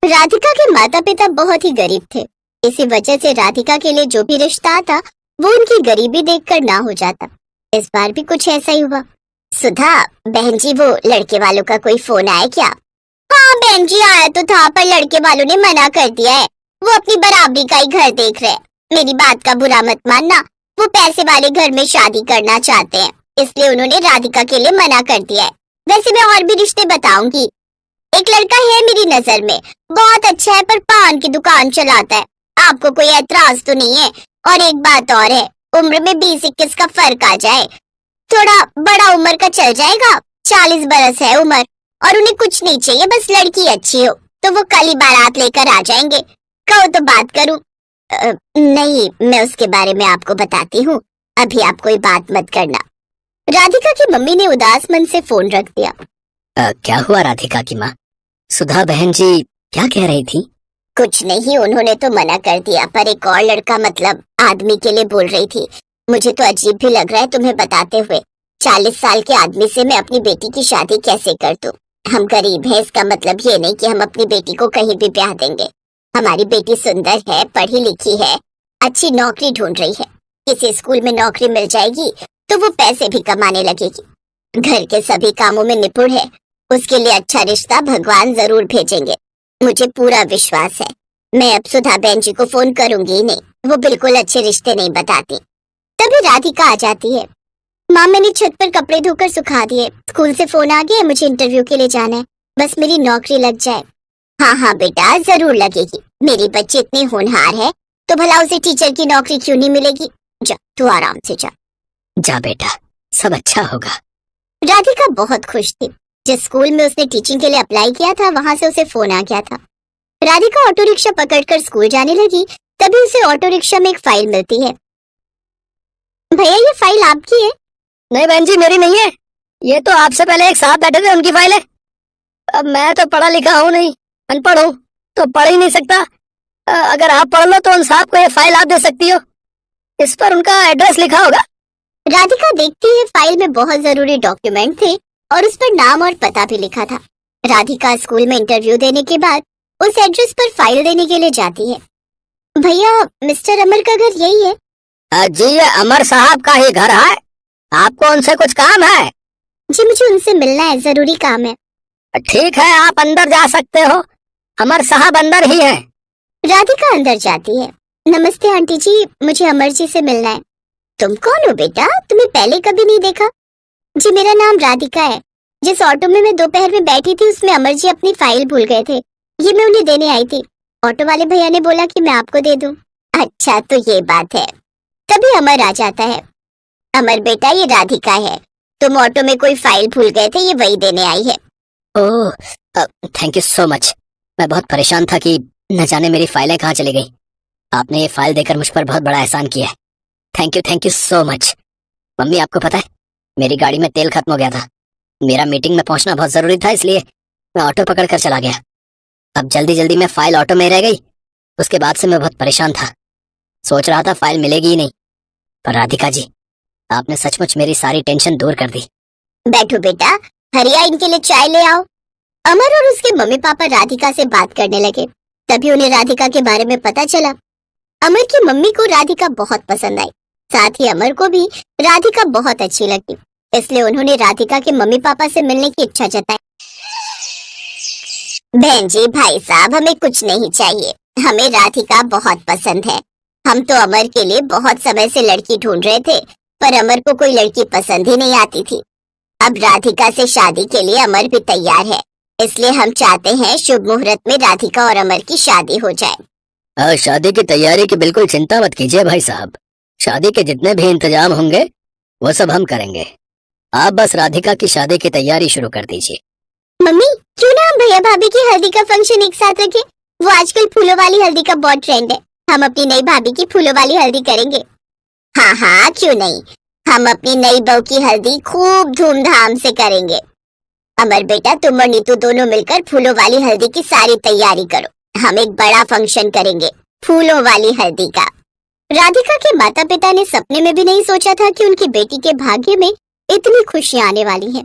राधिका के माता पिता बहुत ही गरीब थे। इसी वजह से राधिका के लिए जो भी रिश्ता आता वो उनकी गरीबी देखकर ना हो जाता। इस बार भी कुछ ऐसा ही हुआ। सुधा बहन जी, वो लड़के वालों का कोई फोन आया क्या? हाँ बहन जी, आया तो था, पर लड़के वालों ने मना कर दिया है। वो अपनी बराबरी का ही घर देख रहे हैं। मेरी बात का बुरा मत मानना, वो पैसे वाले घर में शादी करना चाहते हैं, इसलिए उन्होंने राधिका के लिए मना कर दिया है। वैसे मैं और भी रिश्ते बताऊंगी। एक लड़का है मेरी नजर में, बहुत अच्छा है, पर पान की दुकान चलाता है। आपको कोई एतराज तो नहीं है? और एक बात और है, उम्र में 20-21 का फर्क आ जाए, थोड़ा बड़ा उम्र का चल जाएगा। 40 बरस है उम्र, और उन्हें कुछ नहीं चाहिए, बस लड़की अच्छी हो। तो वो कल ही बारात लेकर आ जाएंगे। कहो तो बात करूं? नहीं, मैं उसके बारे में आपको बताती हूँ, अभी आप कोई बात मत करना। राधिका की मम्मी ने उदास मन से फोन रख दिया। क्या हुआ राधिका की माँ? सुधा बहन जी क्या कह रही थी? कुछ नहीं, उन्होंने तो मना कर दिया, पर एक और लड़का मतलब आदमी के लिए बोल रही थी। मुझे तो अजीब भी लग रहा है तुम्हें बताते हुए। 40 साल के आदमी से मैं अपनी बेटी की शादी कैसे कर दूं? हम गरीब हैं, इसका मतलब ये नहीं कि हम अपनी बेटी को कहीं भी ब्याह देंगे। हमारी बेटी सुंदर है, पढ़ी लिखी है, अच्छी नौकरी ढूंढ रही है। किसी स्कूल में नौकरी मिल जाएगी तो वो पैसे भी कमाने लगेगी। घर के सभी कामों में निपुण है, उसके लिए अच्छा रिश्ता भगवान जरूर भेजेंगे, मुझे पूरा विश्वास है। मैं अब सुधा बहन जी को फोन करूंगी ही नहीं, वो बिल्कुल अच्छे रिश्ते नहीं बताती। तभी राधिका आ जाती है। माँ, मैंने छत पर कपड़े धोकर सुखा दिए, स्कूल से फोन आ गया, मुझे इंटरव्यू के लिए जाना है, बस मेरी नौकरी लग जाए। हाँ हाँ बेटा, जरूर लगेगी। मेरी बच्ची इतनी होनहार है तो भला उसे टीचर की नौकरी क्यों नहीं मिलेगी? जा, तू आराम से जा। जा बेटा, सब अच्छा होगा। राधिका बहुत खुश थी। जिस स्कूल में उसने टीचिंग के लिए अप्लाई किया था, वहाँ से उसे फोन आ गया था। राधिका ऑटो रिक्शा पकड़कर स्कूल जाने लगी, तभी उसे ऑटो रिक्शा में एक फाइल मिलती है। भैया, ये फाइल आपकी है? नहीं बहन जी, मेरी नहीं है। ये तो आपसे पहले एक साहब बैठे थे, उनकी फाइल है। अब मैं तो पढ़ा लिखा हूँ नहीं, अनपढ़ हूँ, तो पढ़ ही नहीं सकता। अगर आप पढ़ लो तो उन साहब को ये फाइल आप दे सकती हो, इस पर उनका एड्रेस लिखा होगा। राधिका देखती है, फाइल में बहुत जरूरी डॉक्यूमेंट थे और उस पर नाम और पता भी लिखा था। राधिका स्कूल में इंटरव्यू देने के बाद उस एड्रेस पर फाइल देने के लिए जाती है। भैया, मिस्टर अमर का घर यही है? जी, ये अमर साहब का ही घर है। आपको उनसे कुछ काम है? जी, मुझे उनसे मिलना है, जरूरी काम है। ठीक है, आप अंदर जा सकते हो, अमर साहब अंदर ही हैं। राधिका अंदर जाती है। नमस्ते आंटी जी, मुझे अमर जी से मिलना है। तुम कौन हो बेटा? तुम्हें पहले कभी नहीं देखा। जी, मेरा नाम राधिका है। जिस ऑटो में मैं दोपहर में बैठी थी उसमें अमर जी अपनी फाइल भूल गए थे, ये मैं उन्हें देने आई थी। ऑटो वाले भैया ने बोला कि मैं आपको दे दूं। अच्छा, तो ये बात है। तभी अमर आ जाता है। अमर बेटा, ये राधिका है, तुम ऑटो में कोई फाइल भूल गए थे, ये वही देने आई है। ओह, थैंक यू सो मच। मैं बहुत परेशान था कि न जाने मेरी फाइलें कहाँ चली गई। आपने ये फाइल देकर मुझ पर बहुत बड़ा एहसान किया है। Thank you so much. Mummy, आपको पता है मेरी गाड़ी में तेल खत्म हो गया था। मेरा मीटिंग में पहुंचना बहुत जरूरी था, इसलिए मैं ऑटो पकड़ कर चला गया। अब जल्दी जल्दी में फाइल ऑटो में रह गई। उसके बाद से मैं बहुत परेशान था, सोच रहा था फाइल मिलेगी ही नहीं। पर राधिका जी, आपने सचमुच मेरी सारी टेंशन दूर कर दी। बैठो बेटा, हरिया इनके लिए चाय ले आओ। अमर और उसके मम्मी पापा राधिका से बात करने लगे। तभी उन्हें राधिका के बारे में पता चला। अमर की मम्मी को राधिका बहुत पसंद आई, साथ ही अमर को भी राधिका बहुत अच्छी लगी, इसलिए उन्होंने राधिका के मम्मी पापा से मिलने की इच्छा जताई। बहन जी, भाई साहब, हमें कुछ नहीं चाहिए, हमें राधिका बहुत पसंद है। हम तो अमर के लिए बहुत समय से लड़की ढूंढ रहे थे, पर अमर को कोई लड़की पसंद ही नहीं आती थी। अब राधिका से शादी के लिए अमर भी तैयार है, इसलिए हम चाहते हैं शुभ मुहूर्त में राधिका और अमर की शादी हो जाए। शादी की तैयारी की बिल्कुल चिंता मत कीजिए भाई साहब। शादी के जितने भी इंतजाम होंगे वो सब हम करेंगे। आप बस राधिका की शादी की तैयारी शुरू कर दीजिए। मम्मी, क्यों ना हम भैया भाभी की हल्दी का फंक्शन एक साथ रखें? वो आजकल फूलों वाली हल्दी का बहुत ट्रेंड है। हम अपनी नई भाभी की फूलों वाली हल्दी करेंगे। हाँ हाँ, क्यों नहीं, हम अपनी नई बहू की हल्दी खूब धूमधाम से करेंगे। अमर बेटा, तुम और नीतू दोनों मिलकर फूलों वाली हल्दी की सारी तैयारी करो, हम एक बड़ा फंक्शन करेंगे फूलों वाली हल्दी का। राधिका के माता पिता ने सपने में भी नहीं सोचा था कि उनकी बेटी के भाग्य में इतनी खुशियां आने वाली हैं।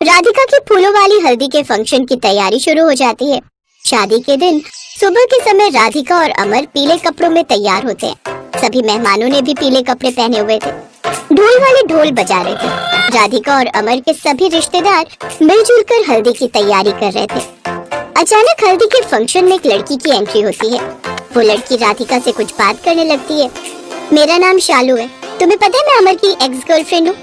राधिका की फूलों वाली हल्दी के फंक्शन की तैयारी शुरू हो जाती है। शादी के दिन सुबह के समय राधिका और अमर पीले कपड़ों में तैयार होते हैं। सभी मेहमानों ने भी पीले कपड़े पहने हुए थे। ढोल वाले ढोल बजा रहे थे। राधिका और अमर के सभी रिश्तेदार मिलजुल कर हल्दी की तैयारी कर रहे थे। अचानक हल्दी के फंक्शन में एक लड़की की एंट्री होती है। वो लड़की राधिका से कुछ बात करने लगती है। मेरा नाम शालू है। तुम्हें पता है मैं अमर की एक्स गर्लफ्रेंड हूँ।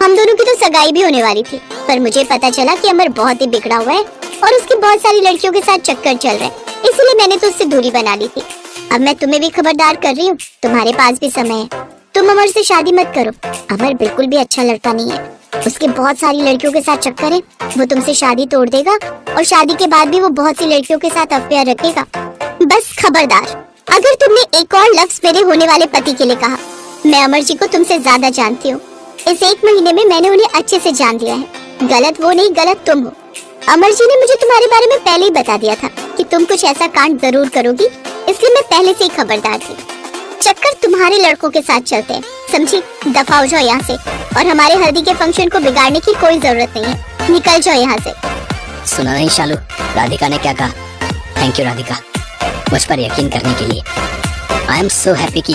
हम दोनों की तो सगाई भी होने वाली थी, पर मुझे पता चला कि अमर बहुत ही बिगड़ा हुआ है और उसके बहुत सारी लड़कियों के साथ चक्कर चल रहे हैं, इसलिए मैंने तो उससे दूरी बना ली थी। अब मैं तुम्हें भी खबरदार कर रही हूँ, तुम्हारे पास भी समय है, तुम अमर से शादी मत करो। अमर बिल्कुल भी अच्छा लड़का नहीं है, उसके बहुत सारी लड़कियों के साथ चक्कर है। वो तुमसे शादी तोड़ देगा और शादी के बाद भी वो बहुत सी लड़कियों के साथ अफेयर रखेगा। बस खबरदार, अगर तुमने एक और लफ्ज मेरे होने वाले पति के लिए कहा। मैं अमर जी को तुमसे ज्यादा जानती हूँ। इस 1 महीने में मैंने उन्हें अच्छे से जान लिया है। गलत वो नहीं, गलत तुम हो। अमर जी ने मुझे तुम्हारे बारे में पहले ही बता दिया था कि तुम कुछ ऐसा कांड जरूर करोगी, इसलिए मैं पहले से ही खबरदार थी। चक्कर तुम्हारे लड़कों के साथ चलते हैं, समझी? दफा हो जाओ यहाँ से, और हमारे हल्दी के फंक्शन को बिगाड़ने की कोई जरूरत नहीं है। निकल जाओ यहाँ से। सुना नहीं शालू, राधिका ने क्या कहा? थैंक यू राधिका, मुझ पर यकीन करने के लिए। आई एम सो हैप्पी कि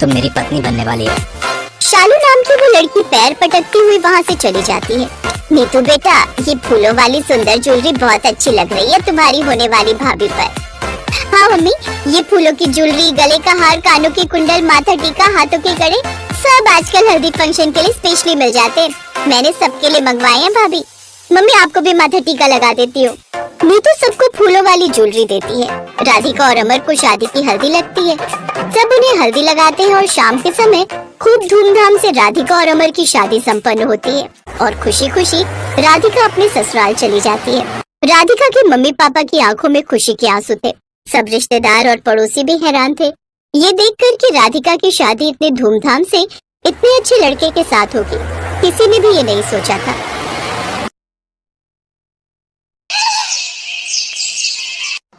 तुम मेरी पत्नी बनने वाली हो। शालू नाम की वो लड़की पैर पटकती हुई वहाँ से चली जाती है। नीतू बेटा, ये फूलों वाली सुंदर ज्वेलरी बहुत अच्छी लग रही है तुम्हारी होने वाली भाभी पर। हाँ मम्मी, ये फूलों की ज्वेलरी, गले का हार, कानों की कुंडल, माथा टीका, हाथों के कड़े सब आजकल हल्दी फंक्शन के लिए स्पेशली मिल जाते हैं। मैंने सबके लिए मंगवाए हैं भाभी। मम्मी आपको भी माथा टीका लगा देती हो। नीतू सबको फूलों वाली ज्वेलरी देती है। राधिका और अमर को शादी की हल्दी लगती है। सब उन्हें हल्दी लगाते हैं और शाम के समय खूब धूमधाम से राधिका और अमर की शादी संपन्न होती है और खुशी खुशी राधिका अपने ससुराल चली जाती है। राधिका के मम्मी पापा की आंखों में खुशी के आंसू थे। सब रिश्तेदार और पड़ोसी भी हैरान थे, ये देखकर कि राधिका की शादी इतने धूमधाम से इतने अच्छे लड़के के साथ होगी। किसी ने भी ये नहीं सोचा था।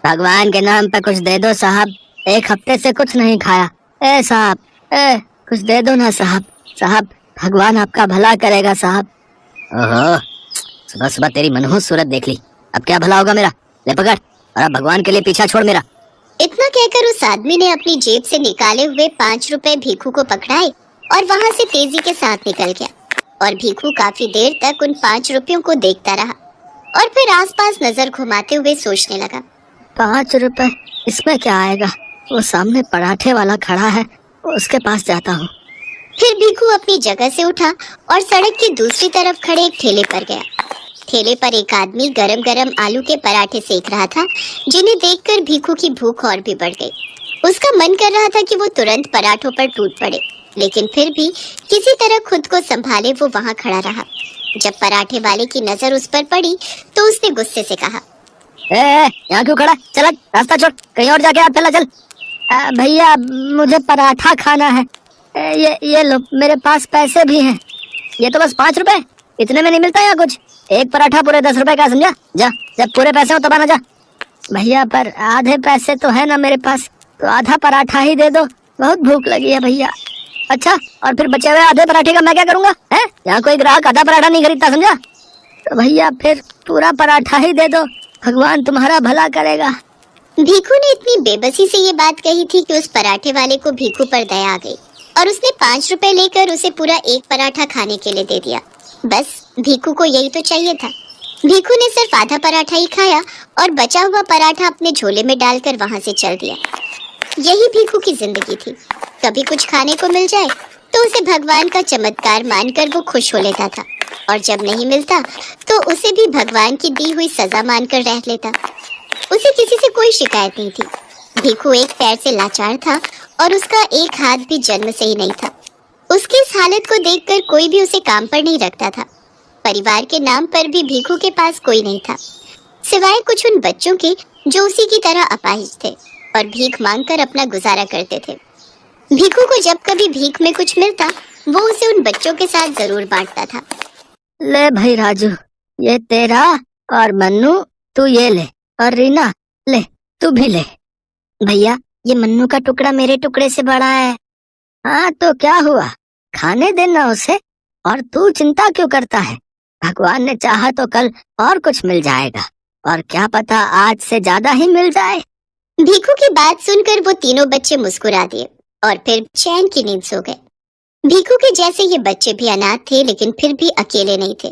भगवान के नाम पे कुछ दे दो साहब, 1 हफ्ते से कुछ नहीं खाया। ए साहब, कुछ दे दो ना साहब। साहब, भगवान आपका भला करेगा साहब। ओहो, सुबह सुबह तेरी मनहूस सूरत देख ली, अब क्या भला होगा मेरा। ले पकड़, और अब भगवान के लिए पीछा छोड़ मेरा। इतना कहकर उस आदमी ने अपनी जेब से निकाले हुए 5 रुपए भीखू को पकड़ाए और वहाँ से तेजी के साथ निकल गया। और भीखू काफी देर तक उन 5 रुपयों को देखता रहा और फिर आसपास नजर घुमाते हुए सोचने लगा। 5 रुपए, इसमें क्या आएगा? वो सामने पराठे वाला खड़ा है, उसके पास जाता हूँ। फिर भीखू अपनी जगह से उठा और सड़क की दूसरी तरफ खड़े एक ठेले पर गया। ठेले पर एक आदमी गरम गरम आलू के पराठे सेक रहा था, जिन्हें देखकर भीखू की भूख और भी बढ़ गई। उसका मन कर रहा था कि वो तुरंत पराठों पर टूट पड़े, लेकिन फिर भी किसी तरह खुद को संभाले वो वहाँ खड़ा रहा। जब पराठे वाले की नजर उस पर पड़ी तो उसने गुस्से से कहा, यहाँ क्यों खड़ा? चल रास्ता छोड़, कहीं और जाके हाथ फैला चल। भैया मुझे पराठा खाना है। ये लो, मेरे पास पैसे भी हैं। ये तो बस 5 रुपए, इतने में नहीं मिलता यहाँ कुछ। एक पराठा पूरे 10 रुपए का, समझा? जा, जब पूरे पैसे हो तब आना जा। भैया पर आधे पैसे तो है ना मेरे पास, तो आधा पराठा ही दे दो, बहुत भूख लगी है भैया। अच्छा, और फिर बचे हुए आधे पराठे का मैं क्या करूँगा? है, यहाँ कोई ग्राहक आधा पराठा नहीं खरीदता, समझा? तो भैया फिर पूरा पराठा ही दे दो, भगवान तुम्हारा भला करेगा। भीखू ने इतनी बेबसी से ये बात कही थी कि उस पराठे वाले को भीखू पर दया आ गई और उसने 5 रुपए लेकर उसे पूरा एक पराठा खाने के लिए दे दिया। बस भीखू को यही तो चाहिए था। भीखू ने सिर्फ आधा पराठा ही खाया और बचा हुआ पराठा अपने झोले में डालकर वहां से चल दिया। यही भीखू की जिंदगी थी। कभी कुछ खाने को मिल जाए तो उसे भगवान का चमत्कार मानकर वो खुश हो लेता था, और जब नहीं मिलता तो उसे भी भगवान की दी हुई सजा मानकर रह लेता। उसे किसी से कोई शिकायत नहीं थी। भीखू एक पैर से लाचार था और उसका एक हाथ भी जन्म से ही नहीं था। उसकी इस हालत को देखकर कोई भी उसे काम पर नहीं रखता था। परिवार के नाम पर भी भीखू के पास कोई नहीं था, सिवाय कुछ उन बच्चों के जो उसी की तरह अपाहिज थे और भीख मांगकर अपना गुजारा करते थे। भीखू को जब कभी भीख में कुछ मिलता वो उसे उन बच्चों के साथ जरूर बांटता था। ले भाई राजू, ये तेरा, और मन्नू तू ये ले, और रीना ले, तू भी ले। भैया ये मन्नू का टुकड़ा मेरे टुकड़े से बड़ा है। हाँ तो क्या हुआ, खाने देना उसे, और तू चिंता क्यों करता है? भगवान ने चाहा तो कल और कुछ मिल जाएगा। और क्या पता आज से ज्यादा ही मिल जाए। भीखू की बात सुनकर वो तीनों बच्चे मुस्कुरा दिए और फिर चैन की नींद सो गए। भीखू के जैसे ये बच्चे भी अनाथ थे, लेकिन फिर भी अकेले नहीं थे।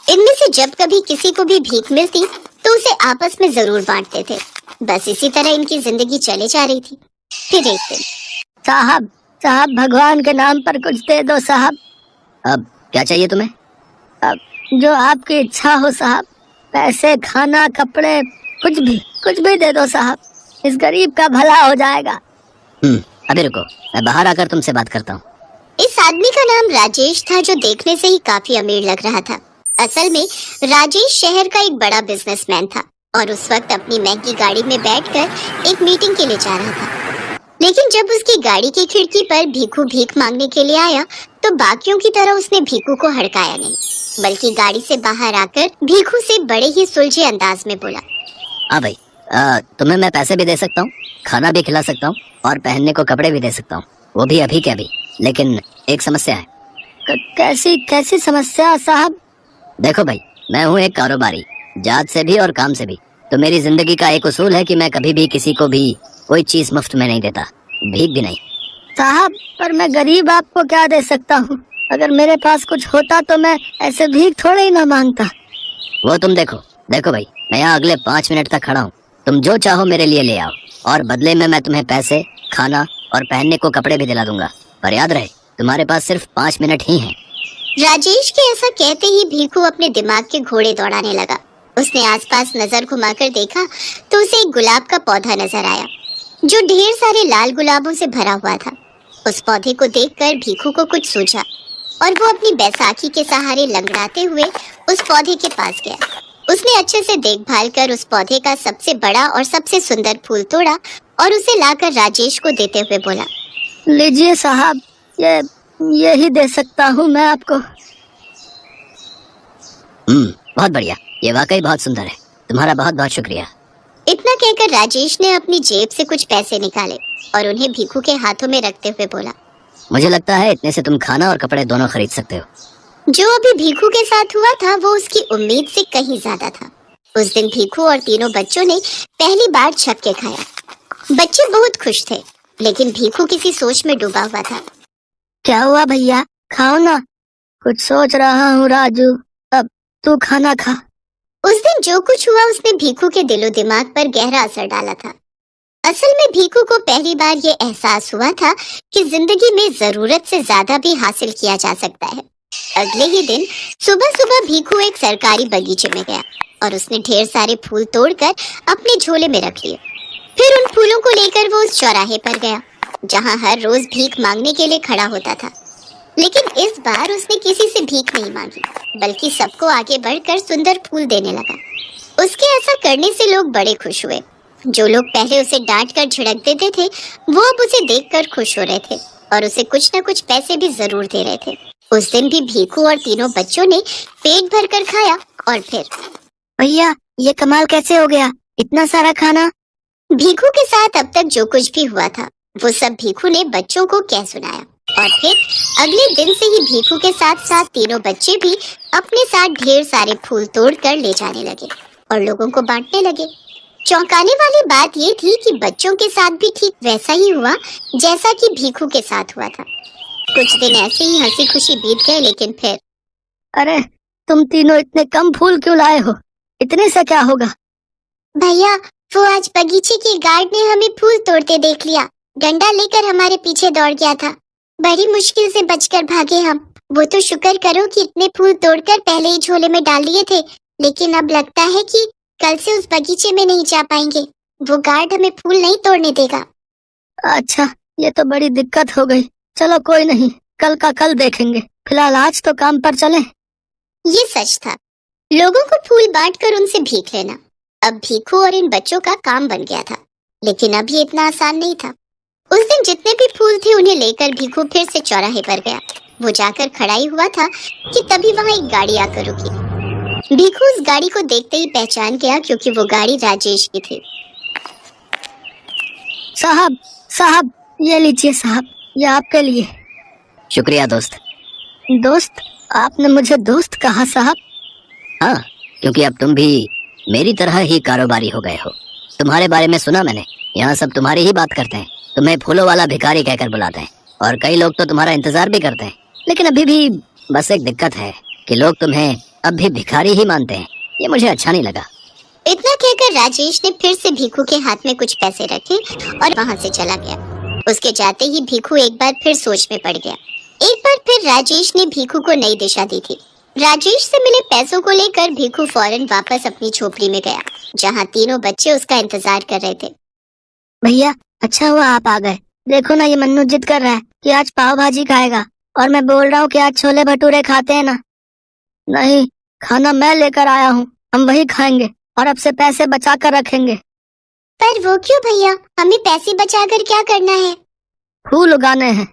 इनमें से जब कभी किसी को भी भीख मिलती तो उसे आपस में जरूर बांटते थे। बस इसी तरह इनकी जिंदगी चले जा रही थी। फिर एक दिन, साहब साहब भगवान के नाम पर कुछ दे दो साहब। अब क्या चाहिए तुम्हें? अब जो आपकी इच्छा हो साहब, पैसे, खाना, कपड़े, कुछ भी दे दो साहब। इस गरीब का भला हो जाएगा। अभी रुको, मैं बाहर आकर तुमसे बात करता हूँ। इस आदमी का नाम राजेश था, जो देखने से ही काफी अमीर लग रहा था। असल में राजेश शहर का एक बड़ा बिजनेसमैन था और उस वक्त अपनी महंगी गाड़ी में बैठकर एक मीटिंग के लिए जा रहा था। लेकिन जब उसकी गाड़ी की खिड़की पर भीखू भीख मांगने के लिए आया तो बाकियों की तरह उसने भीखू को हड़काया नहीं, बल्कि गाड़ी से बाहर आकर भीखू से बड़े ही सुलझे अंदाज में बोला, हाँ भाई, तुम्हें मैं पैसे भी दे सकता हूँ, खाना भी खिला सकता हूँ और पहनने को कपड़े भी दे सकता हूँ, वो भी अभी के अभी। लेकिन एक समस्या है। कैसी समस्या साहब? देखो भाई, मैं हूँ एक कारोबारी, जात से भी और काम से भी। तो मेरी जिंदगी का एक उसूल है कि मैं कभी भी किसी को भी कोई चीज मुफ्त में नहीं देता, भीख भी नहीं। साहब, पर मैं गरीब आपको क्या दे सकता हूँ? अगर मेरे पास कुछ होता तो मैं ऐसे भीख थोड़े ही ना मांगता। वो तुम देखो भाई, मैं यहाँ अगले 5 मिनट तक खड़ा हूँ। तुम जो चाहो मेरे लिए ले आओ और बदले में मैं तुम्हें पैसे, खाना और पहनने को कपड़े भी दिला दूंगा। पर याद रहे, तुम्हारे पास सिर्फ 5 मिनट ही हैं। राजेश के ऐसा कहते ही भीखू अपने दिमाग के घोड़े दौड़ाने लगा। उसने आसपास नजर घुमाकर देखा तो उसे एक गुलाब का पौधा नजर आया, जो ढेर सारे लाल गुलाबों से भरा हुआ था। उस पौधे को देखकर भीखू को कुछ सूझा और वो अपनी बैसाखी के सहारे लंगड़ाते हुए उस पौधे के पास गया। उसने अच्छे से देखभाल कर उस पौधे का सबसे बड़ा और सबसे सुंदर फूल तोड़ा और उसे लाकर राजेश को देते हुए बोला, लीजिए साहब, ये ही दे सकता हूँ मैं आपको। बहुत बढ़िया, ये वाकई बहुत सुंदर है। तुम्हारा बहुत बहुत शुक्रिया। इतना कहकर राजेश ने अपनी जेब से कुछ पैसे निकाले और उन्हें भीखू के हाथों में रखते हुए बोला, मुझे लगता है इतने से तुम खाना और कपड़े दोनों खरीद सकते हो। जो अभी भीखू के साथ हुआ था वो उसकी उम्मीद से कहीं ज्यादा था। उस दिन भीखू और तीनों बच्चों ने पहली बार छप के खाया। बच्चे बहुत खुश थे, लेकिन भीखू किसी सोच में डूबा हुआ था। क्या हुआ भैया, खाओ ना। कुछ सोच रहा हूँ राजू, अब तू खाना खा। उस दिन जो कुछ हुआ उसने भीखू के दिलो दिमाग पर गहरा असर डाला था। असल में भीखू को पहली बार ये एहसास हुआ था कि जिंदगी में जरूरत से ज्यादा भी हासिल किया जा सकता है। अगले ही दिन सुबह सुबह भीखू एक सरकारी बगीचे में गया और उसने ढेर सारे फूल तोड़कर अपने झोले में रख लिए। फिर उन फूलों को लेकर वो उस चौराहे पर गया जहाँ हर रोज भीख मांगने के लिए खड़ा होता था। लेकिन इस बार उसने किसी से भीख नहीं मांगी, बल्कि सबको आगे बढ़कर सुंदर फूल देने लगा। उसके ऐसा करने से लोग बड़े खुश हुए। जो लोग पहले उसे डांट कर झिड़क देते थे, वो अब उसे देखकर खुश हो रहे थे और उसे कुछ न कुछ पैसे भी जरूर दे रहे थे। उस दिन भी भीखू और तीनों बच्चों ने पेट भरकर खाया और फिर, भैया ये कमाल कैसे हो गया, इतना सारा खाना? भीखू के साथ अब तक जो कुछ भी हुआ था वो सब भीखू ने बच्चों को कह सुनाया। और फिर अगले दिन से ही भीखू के साथ साथ तीनों बच्चे भी अपने साथ ढेर सारे फूल तोड़कर ले जाने लगे और लोगों को बांटने लगे। चौंकाने वाली बात ये थी कि बच्चों के साथ भी ठीक वैसा ही हुआ जैसा कि भीखू के साथ हुआ था। कुछ दिन ऐसे ही हंसी खुशी बीत गए, लेकिन फिर, अरे तुम तीनों इतने कम फूल क्यों लाए हो? इतने से क्या होगा? भैया वो आज बगीचे के गार्ड ने हमें फूल तोड़ते देख लिया, डंडा लेकर हमारे पीछे दौड़ गया था। बड़ी मुश्किल से बचकर भागे हम। वो तो शुक्र करो कि इतने फूल तोड़कर पहले ही झोले में डाल दिए थे, लेकिन अब लगता है कि कल से उस बगीचे में नहीं जा पाएंगे। वो गार्ड हमें फूल नहीं तोड़ने देगा। अच्छा, ये तो बड़ी दिक्कत हो गई। चलो कोई नहीं, कल का कल देखेंगे। फिलहाल आज तो काम पर चलें। ये सच था, लोगों को फूल बांटकर उनसे भीख लेना अब भीखू और इन बच्चों का काम बन गया था। लेकिन अब ये इतना आसान नहीं था। उस दिन जितने भी फूल थे उन्हें लेकर भीखू फिर से चौराहे पर गया। वो जाकर खड़ा ही हुआ था कि तभी वहाँ एक गाड़ी आकर रुकी। भीखू उस गाड़ी को देखते ही पहचान गया, क्योंकि वो गाड़ी राजेश की थी। साहब ये लीजिए साहब, ये आपके लिए। शुक्रिया दोस्त। दोस्त? आपने मुझे दोस्त कहा साहब? हाँ, क्योंकि अब तुम भी मेरी तरह ही कारोबारी हो गए हो। तुम्हारे बारे में सुना मैंने, यहाँ सब तुम्हारी ही बात करते हैं, तुम्हें फूलों वाला भिखारी कहकर बुलाते हैं, और कई लोग तो तुम्हारा इंतजार भी करते हैं। लेकिन अभी भी बस एक दिक्कत है कि लोग तुम्हें अब भी भिखारी ही मानते हैं। ये मुझे अच्छा नहीं लगा। इतना कहकर राजेश ने फिर से भीखू के हाथ में कुछ पैसे रखे और वहां से चला गया। उसके जाते ही भीखू एक बार फिर सोच में पड़ गया। एक बार फिर राजेश ने भीखू को नई दिशा दी थी। राजेश से मिले पैसों को लेकर भीखू फौरन वापस अपनी झोपड़ी में गया, जहां तीनों बच्चे उसका इंतजार कर रहे थे। भैया अच्छा हुआ आप आ गए। देखो ना, ये मन्नू जिद कर रहा है कि आज पाव भाजी खाएगा, और मैं बोल रहा हूँ कि आज छोले भटूरे खाते हैं ना। नहीं, खाना मैं लेकर आया हूँ, हम वही खाएंगे और अब से पैसे बचा कर रखेंगे। पर वो क्यों भैया, हमें पैसे बचाकर क्या करना है? फूल उगाने हैं।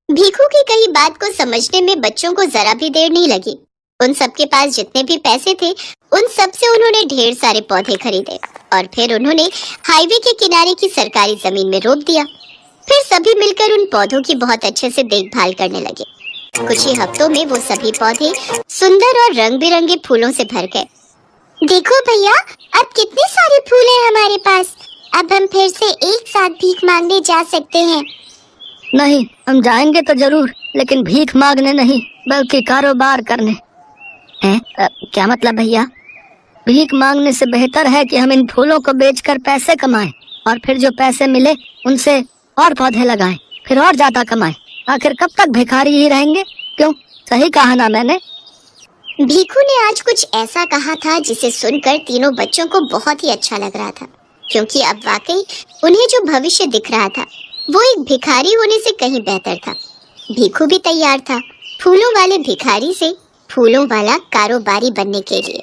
भीखू की कही बात को समझने में बच्चों को जरा भी देर नहीं लगी। उन सबके पास जितने भी पैसे थे, उन सब से उन्होंने ढेर सारे पौधे खरीदे और फिर उन्होंने हाईवे के किनारे की सरकारी जमीन में रोप दिया। फिर सभी मिलकर उन पौधों की बहुत अच्छे से देखभाल करने लगे। कुछ ही हफ्तों में वो सभी पौधे सुंदर और रंग बिरंगे फूलों से भर गए। देखो भैया, अब कितने सारे फूल हैं हमारे पास। अब हम फिर से एक साथ भीख मांगने जा सकते हैं। नहीं, हम जाएंगे तो जरूर, लेकिन भीख मांगने नहीं, बल्कि कारोबार करने। क्या मतलब भैया? भीख मांगने से बेहतर है कि हम इन फूलों को बेचकर पैसे कमाएं, और फिर जो पैसे मिले उनसे और पौधे लगाएं, फिर और ज्यादा कमाएं। आखिर कब तक भिखारी ही रहेंगे? क्यों, सही कहा ना मैंने? भीखू ने आज कुछ ऐसा कहा था जिसे सुनकर तीनों बच्चों को बहुत ही अच्छा लग रहा था, क्योंकि अब वाकई उन्हें जो भविष्य दिख रहा था वो एक भिखारी होने से कहीं बेहतर था। भीखू भी तैयार था फूलों वाले भिखारी से फूलों वाला कारोबारी बनने के लिए।